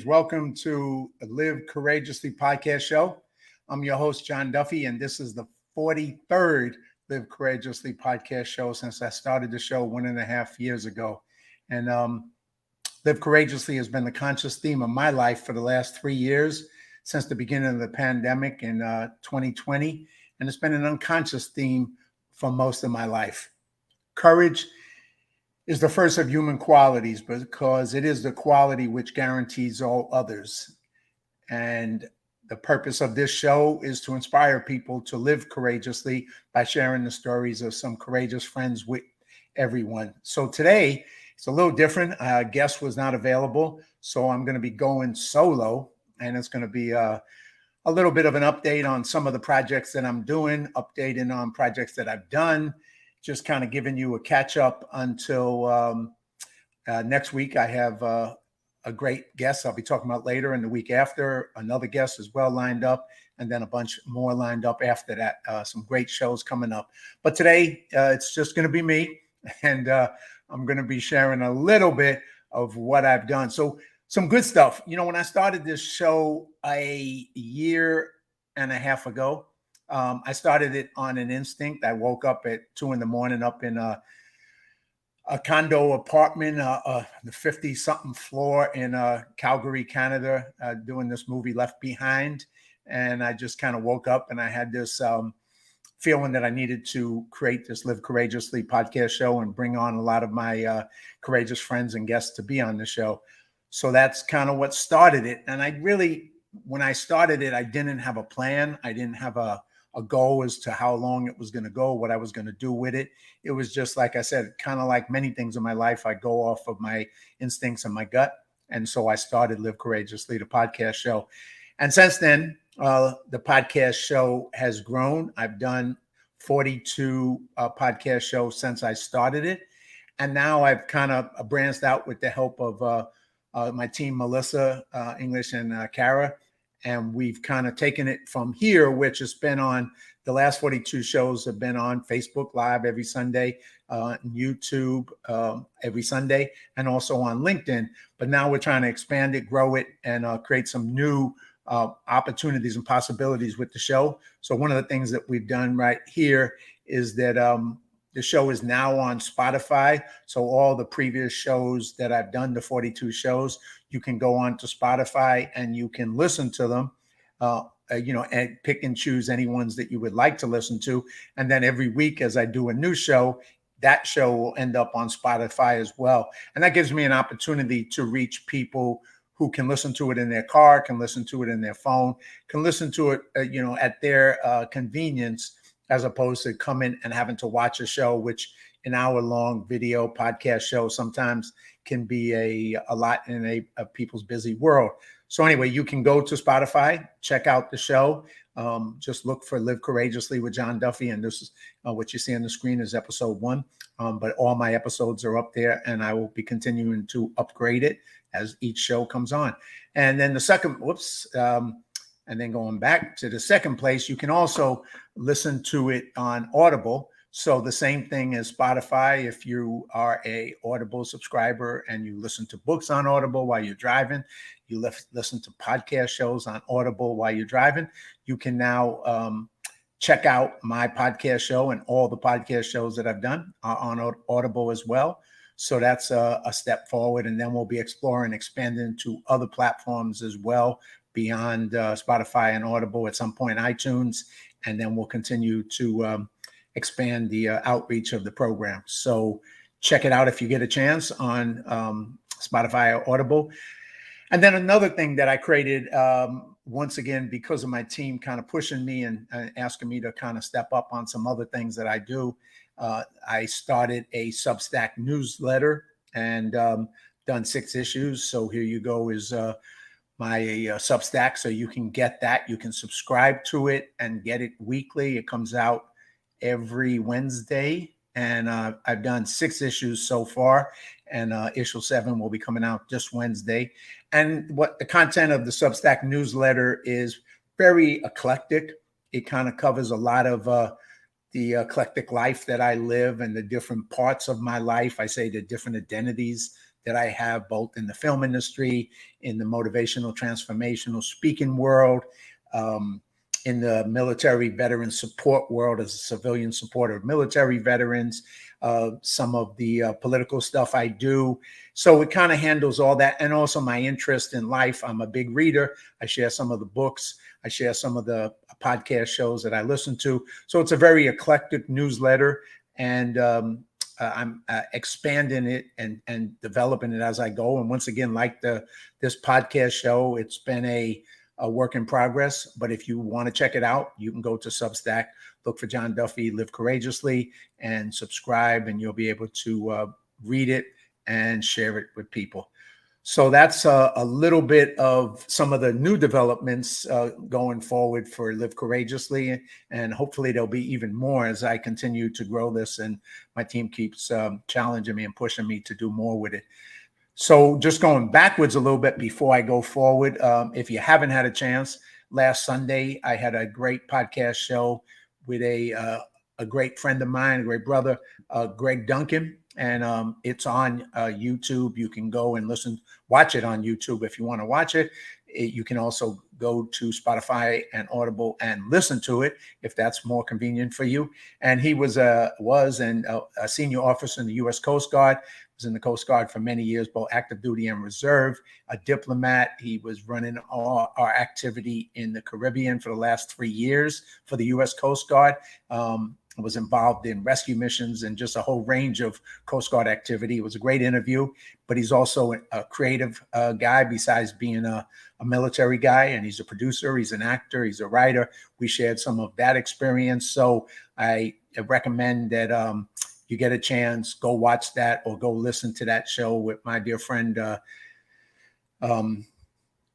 Welcome to the Live Courageously podcast show. I'm your host, John Duffy, and this is the 43rd Live Courageously podcast show since I started the show 1.5 years ago. And Live Courageously has been the conscious theme of my life for the last 3 years since the beginning of the pandemic in 2020. And it's been an unconscious theme for most of my life. Courage is the first of human qualities because it is the quality which guarantees all others. And the purpose of this show is to inspire people to live courageously by sharing the stories of some courageous friends with everyone. So today, it's a little different. A guest was not available, so I'm going to be going solo, and it's going to be a little bit of an update on some of the projects that I'm doing, updating on projects that I've done, just kind of giving you a catch up until next week. I have a great guest I'll be talking about later, and the week after, another guest as well lined up, and then a bunch more lined up after that. Some great shows coming up. But today, it's just going to be me, and I'm going to be sharing a little bit of what I've done. So some good stuff. You know, when I started this show a year and a half ago, I started it on an instinct. I woke up at 2 a.m. up in a condo apartment, the 50-something floor in Calgary, Canada, doing this movie Left Behind. And I just kind of woke up and I had this feeling that I needed to create this Live Courageously podcast show and bring on a lot of my courageous friends and guests to be on the show. So that's kind of what started it. And when I started it, I didn't have a plan. I didn't have a goal as to how long it was going to go, what I was going to do with it. It was just, like I said, kind of like many things in my life, I go off of my instincts and my gut. And so I started Live Courageously, the podcast show. And since then, the podcast show has grown. I've done 42 podcast shows since I started it. And now I've kind of branched out with the help of my team, Melissa, English, and Kara. And we've kind of taken it from here, which has been on the last 42 shows have been on Facebook Live every Sunday, YouTube every Sunday, and also on LinkedIn. But now we're trying to expand it, grow it, and create some new opportunities and possibilities with the show. So one of the things that we've done right here is that the show is now on Spotify. So all the previous shows that I've done, the 42 shows, you can go on to Spotify and you can listen to them, and pick and choose any ones that you would like to listen to. And then every week as I do a new show, that show will end up on Spotify as well. And that gives me an opportunity to reach people who can listen to it in their car, can listen to it in their phone, can listen to it, at their convenience, as opposed to coming and having to watch a show, which an hour-long video podcast show sometimes can be a lot in a people's busy world. So anyway, you can go to Spotify, check out the show. Just look for Live Courageously with John Duffy. And this is what you see on the screen is episode 1. But all my episodes are up there, and I will be continuing to upgrade it as each show comes on. And then the second, and then going back to the second place, you can also listen to it on Audible. So the same thing as Spotify. If you are a Audible subscriber and you listen to books on Audible while you're driving, you listen to podcast shows on Audible while you're driving, you can now check out my podcast show, and all the podcast shows that I've done are on Audible as well. So that's a step forward. And then we'll be expanding to other platforms as well, beyond Spotify and Audible, at some point iTunes, and then we'll continue to expand the outreach of the program. So check it out if you get a chance on Spotify or Audible. And then another thing that I created, once again, because of my team kind of pushing me and asking me to kind of step up on some other things that I do, I started a Substack newsletter and done 6 issues. So here you go is my Substack, so you can get that. You can subscribe to it and get it weekly. It comes out every Wednesday, and I've done 6 issues so far, and issue 7 will be coming out this Wednesday. And what the content of the Substack newsletter is very eclectic. It kind of covers a lot of the eclectic life that I live and the different parts of my life. I say the different identities that I have both in the film industry, in the motivational, transformational speaking world, in the military veteran support world as a civilian supporter of military veterans, some of the political stuff I do. So it kind of handles all that. And also my interest in life. I'm a big reader. I share some of the books. I share some of the podcast shows that I listen to. So it's a very eclectic newsletter. And I'm expanding it and developing it as I go. And once again, like this podcast show, it's been a work in progress. But if you want to check it out, you can go to Substack, look for John Duffy, Live Courageously, and subscribe, and you'll be able to read it and share it with people. So that's a little bit of some of the new developments going forward for Live Courageously. And hopefully there'll be even more as I continue to grow this and my team keeps challenging me and pushing me to do more with it. So just going backwards a little bit before I go forward, if you haven't had a chance, last Sunday, I had a great podcast show with a great friend of mine, a great brother, Greg Duncan. And it's on YouTube. You can go and watch it on YouTube if you want to watch it. You can also go to Spotify and Audible and listen to it if that's more convenient for you. And he was a senior officer in the U.S. Coast Guard. Was in the Coast Guard for many years, both active duty and reserve, a diplomat. He was running all our activity in the Caribbean for the last 3 years for the U.S. Coast Guard. Was involved in rescue missions and just a whole range of Coast Guard activity. It was a great interview, but he's also a creative guy besides being a military guy, and he's a producer, he's an actor, he's a writer. We shared some of that experience. So I recommend that you get a chance, go watch that or go listen to that show with my dear friend,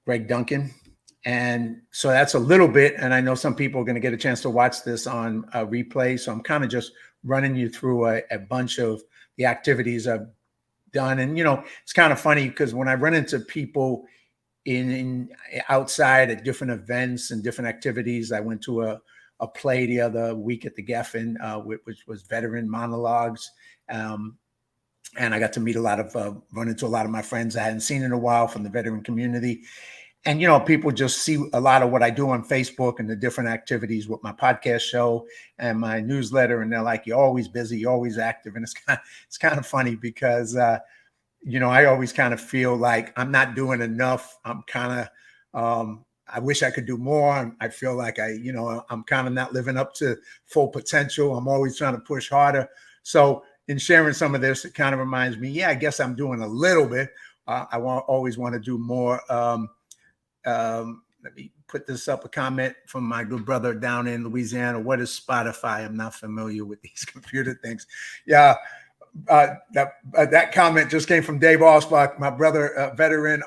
Greg Duncan. And so that's a little bit, and I know some people are going to get a chance to watch this on a replay. So I'm kind of just running you through a bunch of the activities I've done. And, it's kind of funny because when I run into people in outside at different events and different activities, I went to a play the other week at the Geffen, which was veteran monologues. And I got to meet run into a lot of my friends I hadn't seen in a while from the veteran community. And, people just see a lot of what I do on Facebook and the different activities with my podcast show and my newsletter. And they're like, you're always busy, you're always active. And it's kind of funny because, I always kind of feel like I'm not doing enough. I'm kind of, I wish I could do more. I feel like I'm kind of not living up to full potential. I'm always trying to push harder. So in sharing some of this, it kind of reminds me, I guess I'm doing a little bit. I always want to do more. Let me put this up, a comment from my good brother down in Louisiana. What is Spotify? I'm not familiar with these computer things. Yeah, that comment just came from Dave Allsbach, my brother, veteran,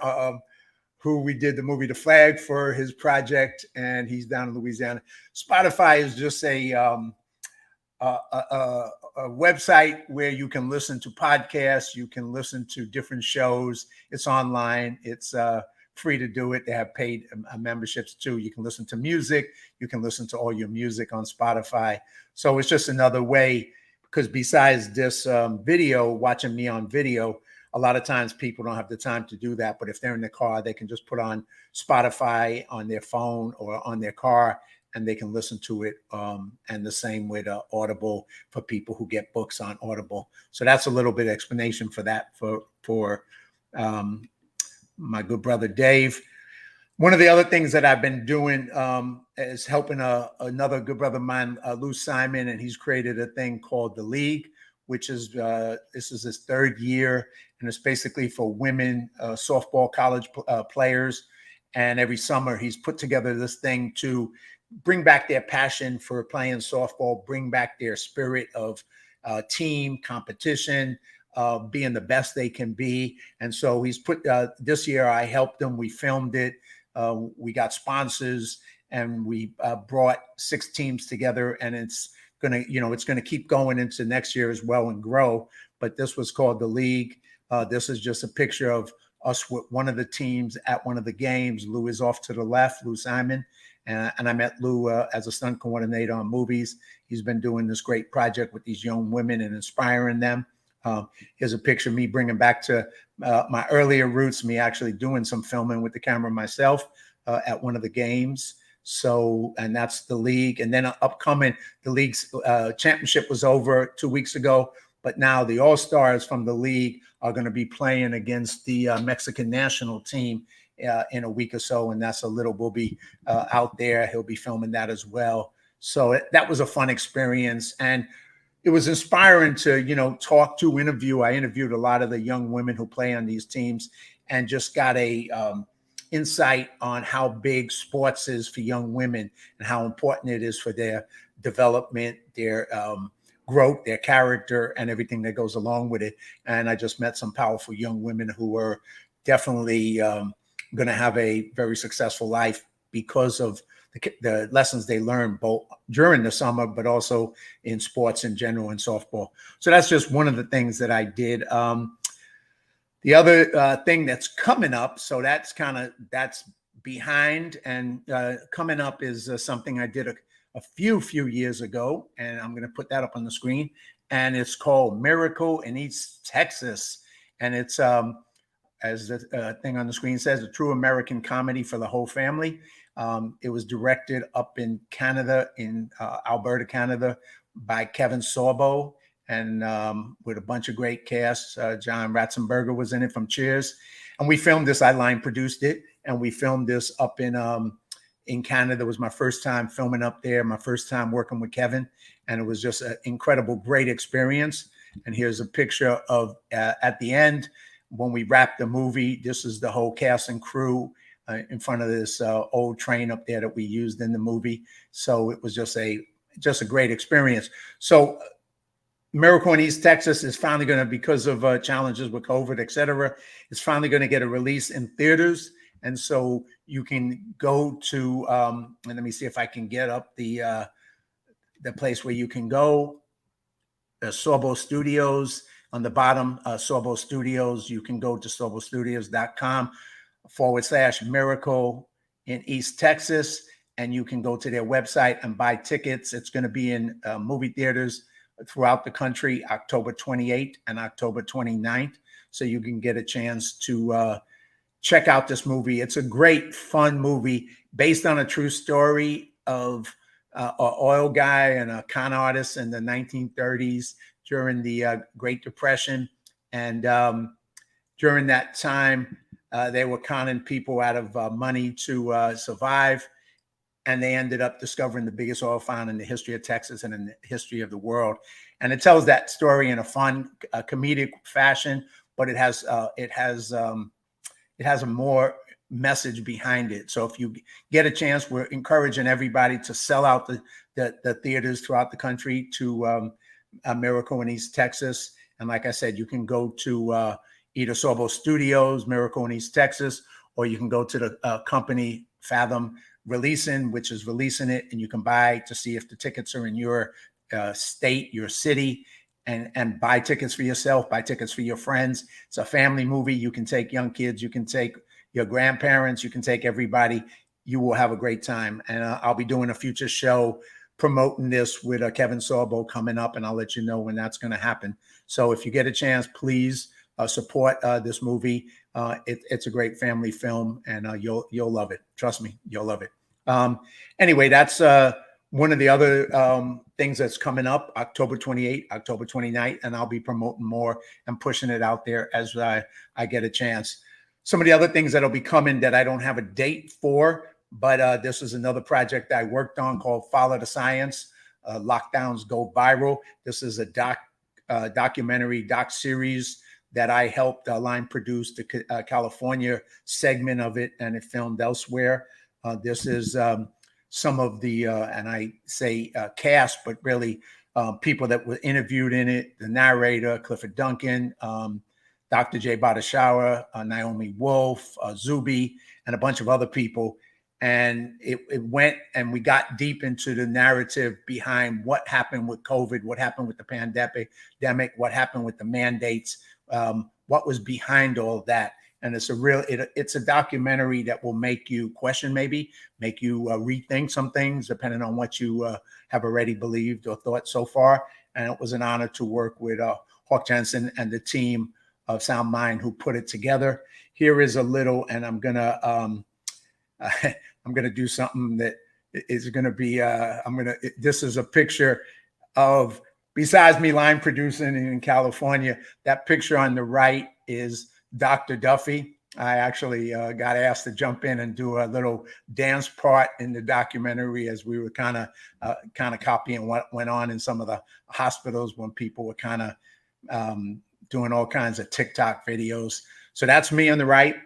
who we did the movie The Flag for his project, and he's down in Louisiana. Spotify is just a website where you can listen to podcasts, you can listen to different shows. It's online. It's free to do it. They have paid memberships too. You can listen to music. You can listen to all your music on Spotify. So it's just another way, because besides this video, watching me on video, a lot of times people don't have the time to do that. But if they're in the car, they can just put on Spotify on their phone or on their car, and they can listen to it. And the same with Audible for people who get books on Audible. So that's a little bit of explanation for that for my good brother Dave. One of the other things that I've been doing is helping another good brother of mine, Lou Simon, and he's created a thing called The League, which is this is his 3rd year, and it's basically for women softball college players. And every summer he's put together this thing to bring back their passion for playing softball, bring back their spirit of team competition, being the best they can be. And so he's put this year, I helped him. We filmed it. We got sponsors, and we brought 6 teams together, and it's going to keep going into next year as well and grow. But this was called The League. This is just a picture of us with one of the teams at one of the games. Lou is off to the left, Lou Simon. And I met Lou as a stunt coordinator on movies. He's been doing this great project with these young women and inspiring them. Here's a picture of me bringing back to my earlier roots, me actually doing some filming with the camera myself at one of the games. So, and that's the league. And then upcoming, the league's championship was over 2 weeks ago, but now the All-Stars from the league are going to be playing against the Mexican national team in a week or so. And that's a little, will be out there. He'll be filming that as well. So that was a fun experience. And it was inspiring to, talk to, interview. I interviewed a lot of the young women who play on these teams and just got a insight on how big sports is for young women and how important it is for their development, their growth, their character, and everything that goes along with it. And I just met some powerful young women who were definitely going to have a very successful life because of the lessons they learned both during the summer, but also in sports in general and softball. So that's just one of the things that I did. The other thing that's coming up, so that's behind, and coming up is something I did a few years ago, and I'm going to put that up on the screen. And it's called Miracle in East Texas, and it's as the thing on the screen says, a true American comedy for the whole family. It was directed up in Canada, in Alberta, Canada, by Kevin Sorbo, and with a bunch of great casts. John Ratzenberger was in it from Cheers. And we filmed this, I line produced it, and we filmed this up in Canada. It was my first time filming up there, my first time working with Kevin, and it was just an incredible, great experience. And here's a picture of, at the end, when we wrapped the movie, this is the whole cast and crew in front of this old train up there that we used in the movie. So it was just a great experience. So Miracle in East Texas is finally going to, because of challenges with COVID, et cetera, it's finally going to get a release in theaters. And so you can go to, and let me see if I can get up the place where you can go, Sorbo Studios. On the bottom, Sorbo Studios, you can go to sorbostudios.com/Miracle in East Texas, and you can go to their website and buy tickets. It's going to be in movie theaters throughout the country, October 28th and October 29th. So you can get a chance to check out this movie. It's a great, fun movie based on a true story of an oil guy and a con artist in the 1930s during the Great Depression. And during that time, they were conning people out of money to survive. And they ended up discovering the biggest oil find in the history of Texas and in the history of the world. And it tells that story in a fun, comedic fashion, but it has a more message behind it. So if you get a chance, we're encouraging everybody to sell out the theaters throughout the country to A Miracle in East Texas. And like I said, you can go to either Sorbo Studios, Miracle in East Texas, or you can go to the company Fathom Releasing, which is releasing it, and you can buy to see if the tickets are in your state, your city, and buy tickets for yourself, buy tickets for your friends. It's a family movie. You can take young kids, you can take your grandparents, you can take everybody. You will have a great time. And I'll be doing a future show promoting this with Kevin Sorbo coming up, and I'll let you know when that's going to happen. So if you get a chance, please support this movie. It's a great family film, and you'll love it. Trust me, you'll love it. Anyway, that's one of the other things that's coming up, October 28th, October 29th, and I'll be promoting more and pushing it out there as I get a chance. Some of the other things that'll be coming that I don't have a date for, but this is another project I worked on called Follow the Science, Lockdowns Go Viral. This is a documentary series that I helped line produce the California segment of it, and it filmed elsewhere. This is some of the, and I say cast, but really people that were interviewed in it, the narrator, Clifford Duncan, Dr. Jay Badashawa, Naomi Wolf, Zuby, and a bunch of other people. And it went, and we got deep into the narrative behind what happened with COVID, what happened with the pandemic, what happened with the mandates, what was behind all that. And it's a documentary that will make you question, maybe make you rethink some things depending on what you have already believed or thought so far. And it was an honor to work with Hawk Jensen and the team of Sound Mind who put it together. Here is a little, and I'm gonna do something that is gonna be. This is a picture of, besides me line producing in California. That picture on the right is Dr. Duffy. I actually got asked to jump in and do a little dance part in the documentary, as we were kind of copying what went on in some of the hospitals when people were kind of doing all kinds of TikTok videos. So that's me on the right.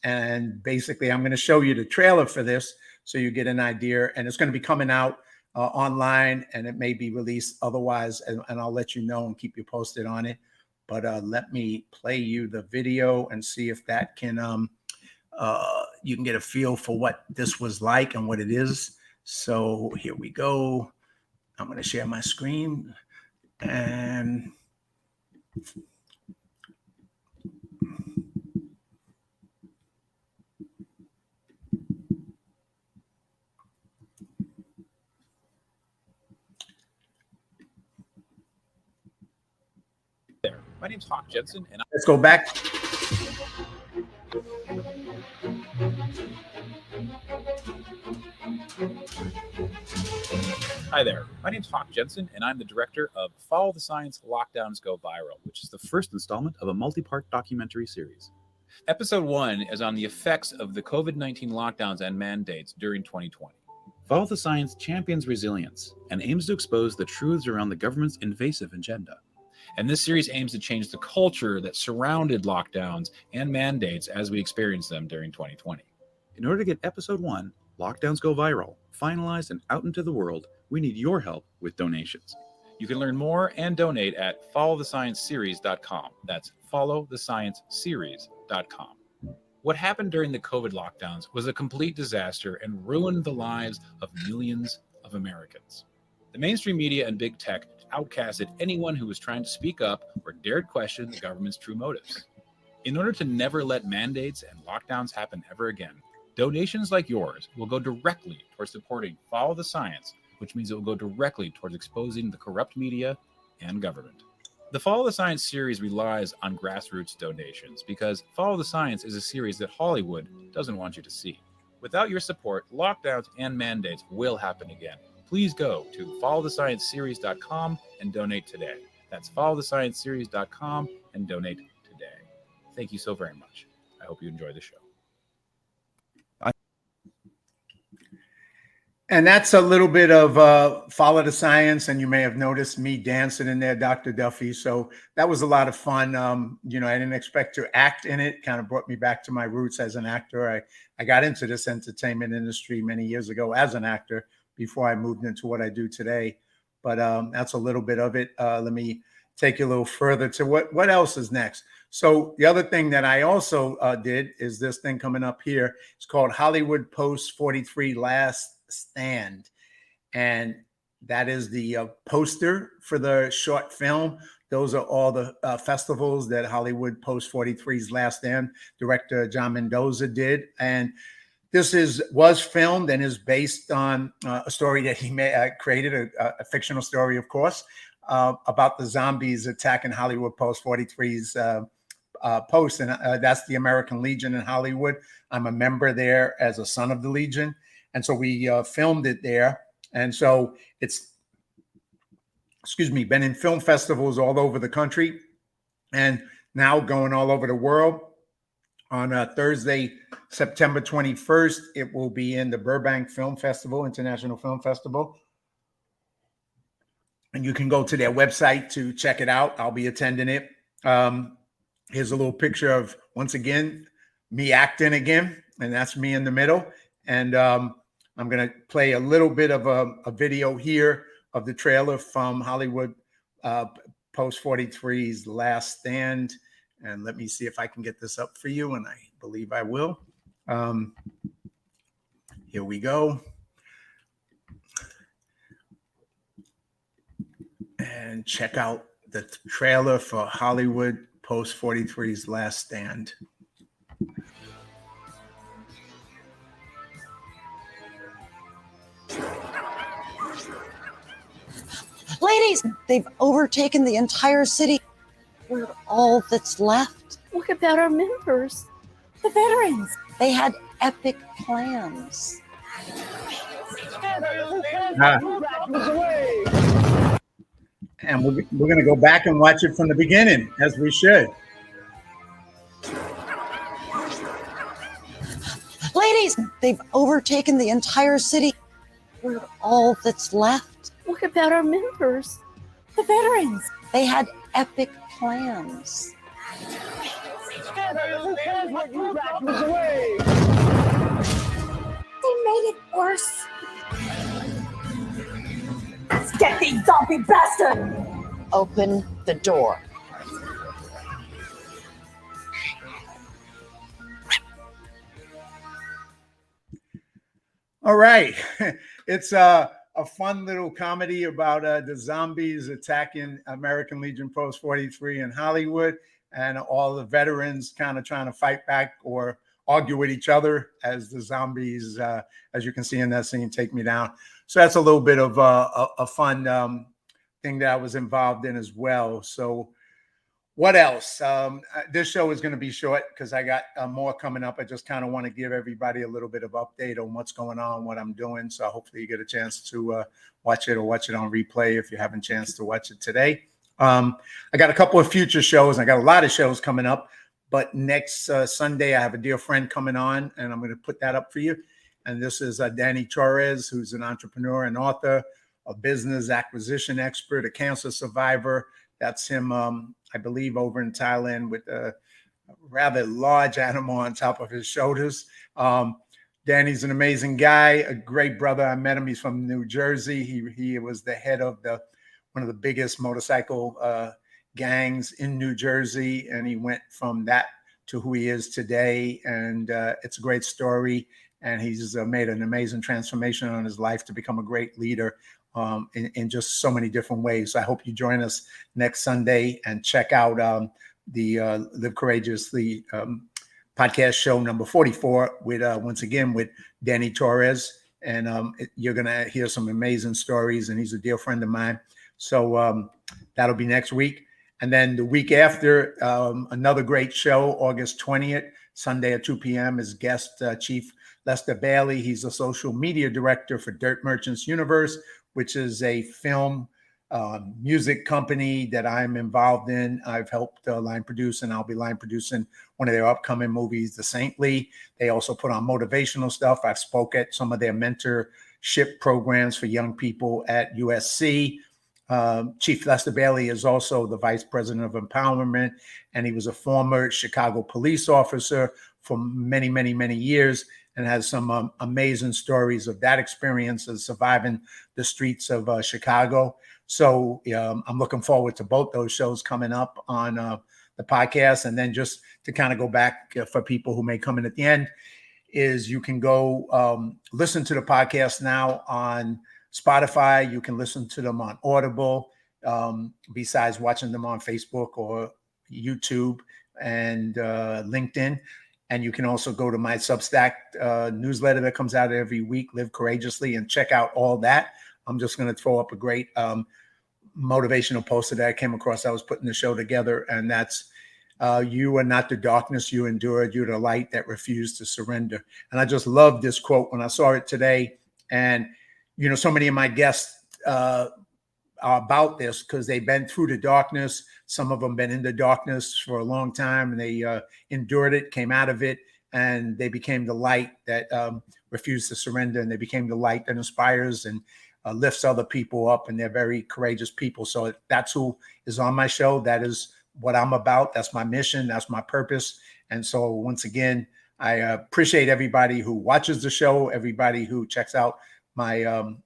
And basically, I'm going to show you the trailer for this so you get an idea. And it's going to be coming out online, and it may be released otherwise. And I'll let you know and keep you posted on it. But let me play you the video and see if that can, you can get a feel for what this was like and what it is. So here we go. I'm going to share my screen. And there. My name's Hawk Jensen, and let's go back. Hi there. My name's Hawk Jensen, and I'm the director of Follow the Science Lockdowns Go Viral, which is the first installment of a multi-part documentary series. Episode 1 is on the effects of the COVID-19 lockdowns and mandates during 2020. Follow the Science champions resilience and aims to expose the truths around the government's invasive agenda. And this series aims to change the culture that surrounded lockdowns and mandates as we experienced them during 2020. In order to get episode 1, Lockdowns Go Viral, finalized and out into the world, we need your help with donations. You can learn more and donate at followthescienceseries.com. That's followthescienceseries.com. What happened during the COVID lockdowns was a complete disaster and ruined the lives of millions of Americans. The mainstream media and big tech outcasted anyone who was trying to speak up or dared question the government's true motives. In order to never let mandates and lockdowns happen ever again, donations like yours will go directly towards supporting Follow the Science, which means it will go directly towards exposing the corrupt media and government. The Follow the Science series relies on grassroots donations because Follow the Science is a series that Hollywood doesn't want you to see. Without your support, lockdowns and mandates will happen again. Please go to followthescienceseries.com and donate today. That's followthescienceseries.com and donate today. Thank you so very much. I hope you enjoy the show. And that's a little bit of Follow the Science. And you may have noticed me dancing in there, Dr. Duffy. So that was a lot of fun. I didn't expect to act in it. Kind of brought me back to my roots as an actor. I got into this entertainment industry many years ago as an actor before I moved into what I do today. But that's a little bit of it. Let me take you a little further to what else is next. So the other thing that I also did is this thing coming up here. It's called Hollywood Post 43 Last Stand, and that is the poster for the short film. Those are all the festivals that Hollywood Post 43's Last Stand director John Mendoza did, and this was filmed and is based on a story that he created, a fictional story, of course, about the zombies attacking Hollywood Post 43's post, and that's the American Legion in Hollywood. I'm a member there as a son of the Legion. And so we filmed it there. And so it's, been in film festivals all over the country and now going all over the world. On Thursday, September 21st, it will be in the Burbank Film Festival, International Film Festival. And you can go to their website to check it out. I'll be attending it. Here's a little picture of, once again, me acting again. And that's me in the middle. And I'm going to play a little bit of a video here of the trailer from Hollywood Post 43's Last Stand. And let me see if I can get this up for you. And I believe I will. Here we go. And check out the trailer for Hollywood Post 43's Last Stand. Ladies, they've overtaken the entire city. all that's left. What about our members? The veterans. They had epic plans. And we're going to go back and watch it from the beginning, as we should. Ladies, they've overtaken the entire city. We're all that's left. What about our members? The veterans. They had epic plans. They made it worse. Let's get these zombie bastards! Open the door. All right. It's a fun little comedy about the zombies attacking American Legion Post 43 in Hollywood, and all the veterans kind of trying to fight back or argue with each other as the zombies, as you can see in that scene, take me down. So that's a little bit of a fun thing that I was involved in as well. So what else? This show is going to be short because I got more coming up. I just kind of want to give everybody a little bit of update on what's going on, what I'm doing. So hopefully you get a chance to watch it or watch it on replay if you haven't a chance to watch it today. I got a couple of future shows. I got a lot of shows coming up. But next Sunday, I have a dear friend coming on, and I'm going to put that up for you. And this is Danny Torres, who's an entrepreneur and author, a business acquisition expert, a cancer survivor. That's him, I believe, over in Thailand with a rather large animal on top of his shoulders. Danny's an amazing guy, a great brother. I met him. He's from New Jersey. He was the head of one of the biggest motorcycle gangs in New Jersey, and he went from that to who he is today. And it's a great story, and he's made an amazing transformation on his life to become a great leader in just so many different ways. So I hope you join us next Sunday and check out the Live Courageously podcast show number 44 with once again with Danny Torres, and you're gonna hear some amazing stories, and he's a dear friend of mine. So that'll be next week. And then the week after, another great show, August 20th, Sunday at 2 p.m. is guest Chief Lester Bailey. He's a social media director for Dirt Merchants Universe, which is a film music company that I'm involved in. I've helped line produce, and I'll be line producing one of their upcoming movies, The Saintly. They also put on motivational stuff. I've spoke at some of their mentorship programs for young people at USC. Chief Lester Bailey is also the vice president of empowerment, and he was a former Chicago police officer for many, many, many years, and has some amazing stories of that experience of surviving the streets of Chicago. So I'm looking forward to both those shows coming up on the podcast. And then just to kind of go back for people who may come in at the end, is you can go listen to the podcast now on Spotify. You can listen to them on Audible, besides watching them on Facebook or YouTube and LinkedIn. And you can also go to my Substack newsletter that comes out every week, Live Courageously, and check out all that. I'm just going to throw up a great motivational poster that I came across. I was putting the show together, and that's you are not the darkness you endured. You're the light that refused to surrender. And I just love this quote when I saw it today. And, you know, so many of my guests are about this because they've been through the darkness. Some of them been in the darkness for a long time, and they endured it, came out of it, and they became the light that refused to surrender. And they became the light that inspires and lifts other people up, and they're very courageous people. So that's who is on my show. That is what I'm about. That's my mission. That's my purpose. And so once again, I appreciate everybody who watches the show, everybody who checks out my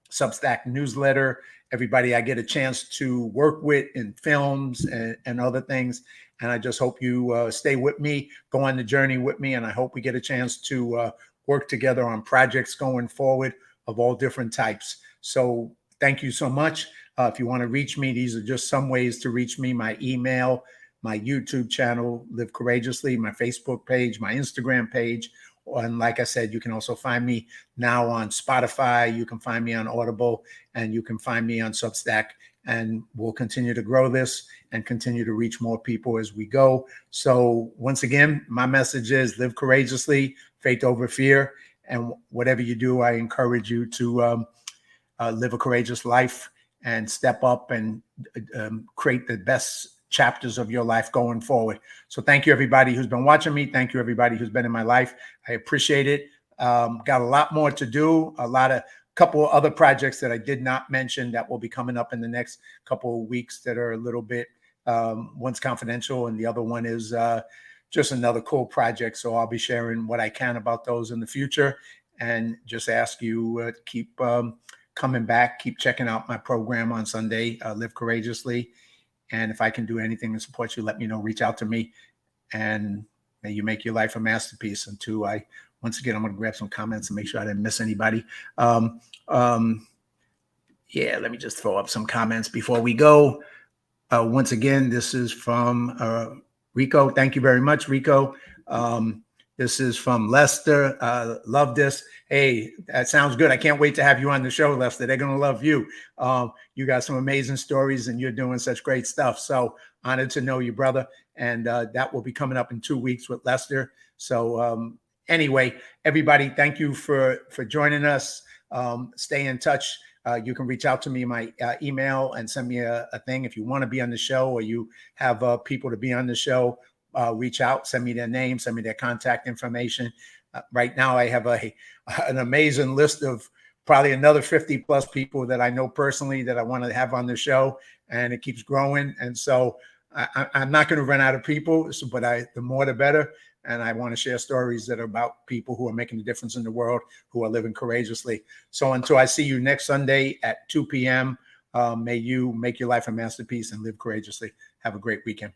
Substack newsletter, everybody I get a chance to work with in films and other things. And I just hope you stay with me, go on the journey with me. And I hope we get a chance to work together on projects going forward of all different types. So thank you so much. If you want to reach me, these are just some ways to reach me: my email, my YouTube channel, Live Courageously, my Facebook page, my Instagram page. And like I said, you can also find me now on Spotify. You can find me on Audible, and you can find me on Substack and we'll continue to grow this and continue to reach more people as we go. So once again, my message is live courageously, faith over fear. And whatever you do, I encourage you to live a courageous life and step up and create the best chapters of your life going forward. So thank you, everybody who's been watching me. Thank you, everybody who's been in my life. I appreciate it. Got a lot more to do, couple of other projects that I did not mention that will be coming up in the next couple of weeks that are a little bit, one's confidential and the other one is just another cool project. So I'll be sharing what I can about those in the future, and just ask you keep coming back, keep checking out my program on Sunday, Live Courageously. And if I can do anything to support you, let me know, reach out to me, and may you make your life a masterpiece. And two, once again, I'm going to grab some comments and make sure I didn't miss anybody. Yeah, let me just throw up some comments before we go. Once again, this is from Rico. Thank you very much, Rico. This is from Lester. Love this. Hey, that sounds good. I can't wait to have you on the show, Lester. They're going to love you. You got some amazing stories and you're doing such great stuff. So honored to know you, brother. And that will be coming up in 2 weeks with Lester. So anyway, everybody, thank you for joining us. Stay in touch. You can reach out to me, my email, and send me a thing. If you want to be on the show or you have people to be on the show, reach out, send me their name, send me their contact information. Right now, I have an amazing list of probably another 50 plus people that I know personally that I want to have on the show, and it keeps growing. And so I'm not going to run out of people, but the more the better. And I want to share stories that are about people who are making a difference in the world, who are living courageously. So until I see you next Sunday at 2 p.m., may you make your life a masterpiece and live courageously. Have a great weekend.